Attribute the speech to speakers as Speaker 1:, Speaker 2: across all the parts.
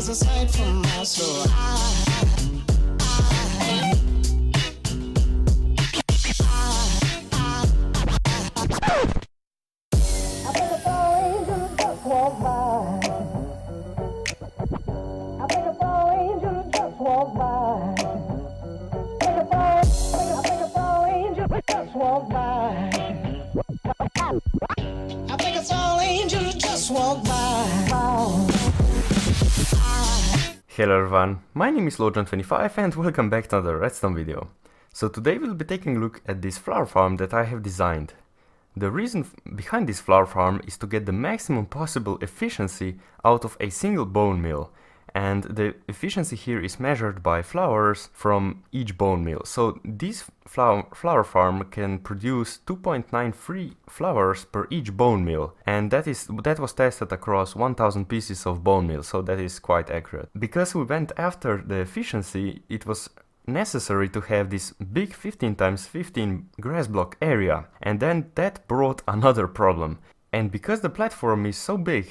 Speaker 1: was a sight from my soul.
Speaker 2: Hello everyone, my name is Lojan25 and welcome back to another Redstone video. So today we'll be taking a look at this flower farm that I have designed. The reason behind this flower farm is to get the maximum possible efficiency out of a single bone meal. And the efficiency here is measured by flowers from each bone meal. So this flower farm can produce 2.93 flowers per each bone meal, and that was tested across 1000 pieces of bone meal, so that is quite accurate. Because we went after the efficiency, it was necessary to have this big 15x15 grass block area, and then that brought another problem. And because the platform is so big,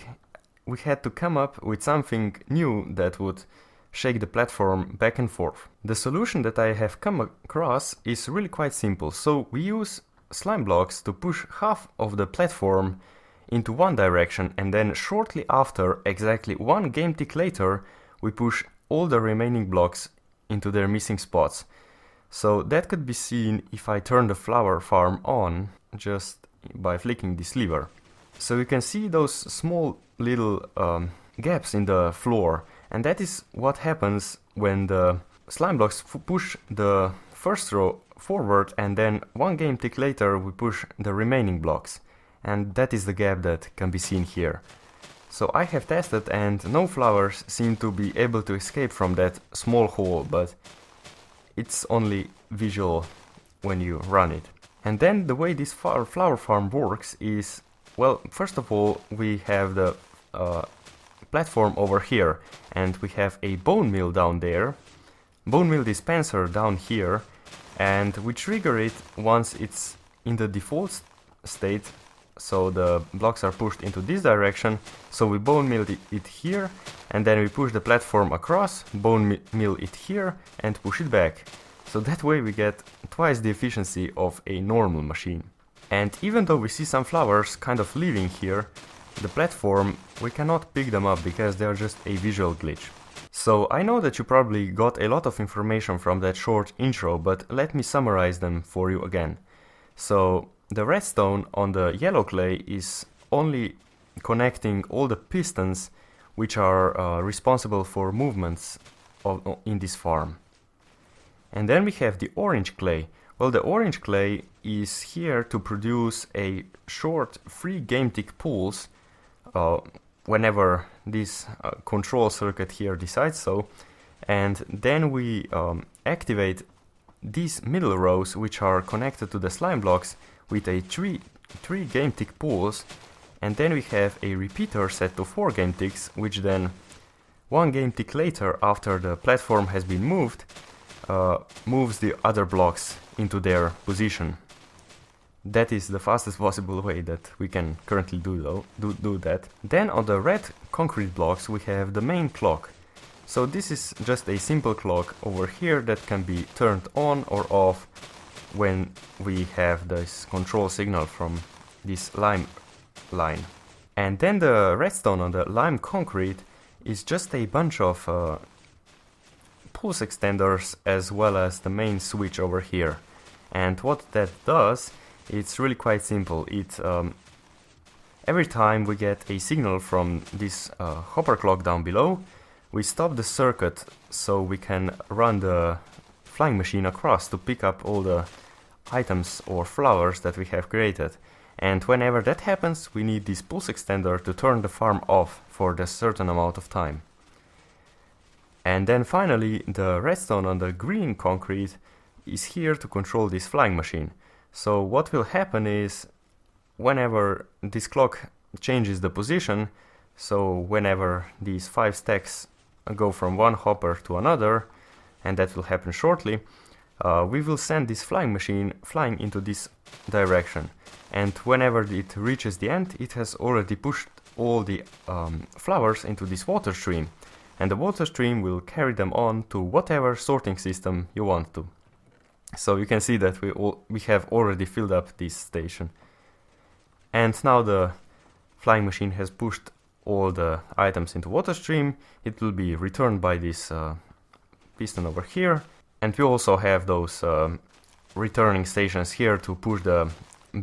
Speaker 2: we had to come up with something new that would shake the platform back and forth. The solution that I have come across is really quite simple. So we use slime blocks to push half of the platform into one direction, and then shortly after, exactly one game tick later, we push all the remaining blocks into their missing spots. So that could be seen if I turn the flower farm on just by flicking this lever. So you can see those small little gaps in the floor, and that is what happens when the slime blocks push the first row forward, and then one game tick later we push the remaining blocks, and that is the gap that can be seen here. So I have tested and no flowers seem to be able to escape from that small hole, but it's only visual when you run it. And then the way this flower farm works is, well, first of all, we have the platform over here, and we have a bone meal down there, bone meal dispenser down here, and we trigger it once it's in the default state, so the blocks are pushed into this direction. So we bone meal it here, and then we push the platform across, bone meal it here, and push it back. So that way we get twice the efficiency of a normal machine. And even though we see some flowers kind of leaving here, the platform, we cannot pick them up because they are just a visual glitch. So I know that you probably got a lot of information from that short intro, but let me summarize them for you again. So the redstone on the yellow clay is only connecting all the pistons which are responsible for movements in this farm. And then we have the orange clay. Well, the orange clay is here to produce a short free game tick pulse whenever this control circuit here decides so, and then we activate these middle rows which are connected to the slime blocks with a 3 game tick pulse, and then we have a repeater set to 4 game ticks, which then 1 game tick later, after the platform has been moved, moves the other blocks into their position. That is the fastest possible way that we can currently do that. Then on the red concrete blocks we have the main clock. So this is just a simple clock over here that can be turned on or off when we have this control signal from this lime line. And then the redstone on the lime concrete is just a bunch of pulse extenders as well as the main switch over here. And what that does, it's really quite simple. Every time we get a signal from this hopper clock down below, we stop the circuit so we can run the flying machine across to pick up all the items or flowers that we have created. And whenever that happens, we need this pulse extender to turn the farm off for a certain amount of time. And then finally, the redstone on the green concrete is here to control this flying machine. So what will happen is, whenever this clock changes the position, so whenever these 5 stacks go from one hopper to another, and that will happen shortly, we will send this flying machine flying into this direction. And whenever it reaches the end, it has already pushed all the flowers into this water stream. and the water stream will carry them on to whatever sorting system you want to. So you can see that we have already filled up this station. And now the flying machine has pushed all the items into water stream. It will be returned by this piston over here. And we also have those returning stations here to push the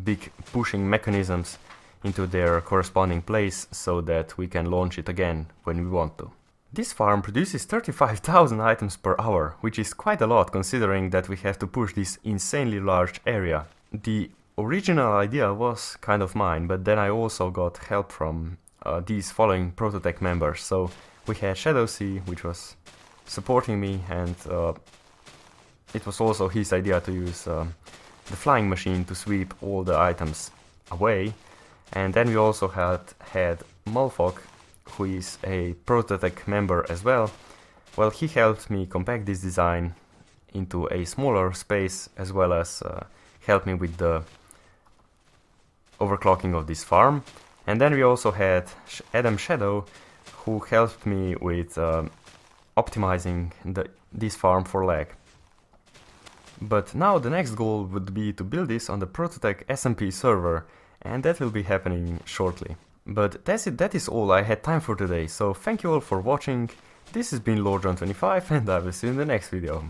Speaker 2: big pushing mechanisms into their corresponding place so that we can launch it again when we want to. This farm produces 35,000 items per hour, which is quite a lot considering that we have to push this insanely large area. The original idea was kind of mine, but then I also got help from these following Prototech members. So we had ShadowC, which was supporting me, and it was also his idea to use the flying machine to sweep all the items away. And then we also had Mulfok, who is a Prototech member as well. Well, he helped me compact this design into a smaller space, as well as helped me with the overclocking of this farm. And then we also had Adam Shadow, who helped me with optimizing this farm for lag. But now the next goal would be to build this on the Prototech SMP server, and that will be happening shortly. But that's it, that is all I had time for today, so thank you all for watching. This has been LordJohn25, and I will see you in the next video.